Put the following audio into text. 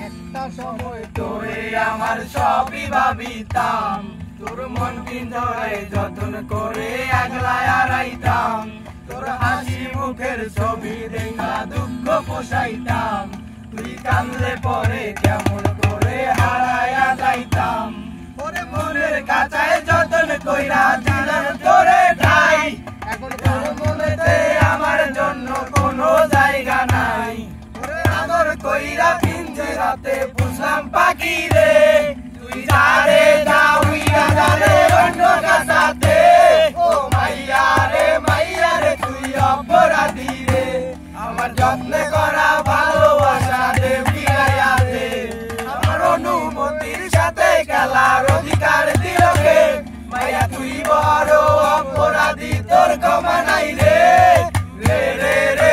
একটা সময় তোরে আমার সবই ভাবিতাম, তোর মন পিঞ্জরায় যতন করে আগলায় আড়াইতাম, তোর হাসি মুখের ছবি দেখা দুঃখ পোষাইতাম, তুই কান্দলে পরে কেমন করে হারাইয়া যাইতাম। ওরে মনের কাছায় যতন কইরা দিলাম তোরে ঠাই, এখন তোর মনেতে আমার জন্য কোনো জায়গা নাই। ওরে আদর কইরা পিঞ্জরাতে পুষলাম পাখি রে, তুই যারে যা উইরা যারে অন্য কাছাতে। ও মাইয়া রে তুই অপরাধী রে, আমার যত্নে করা ভালোবাসা দে ফিরাইয়া দে। আমার অনুমতির সাথে খেলার অধিকার দিল কে, মাইয়া তুই বড় অপরাধী, তোর ক্ষমা নাই রে রে রে রে।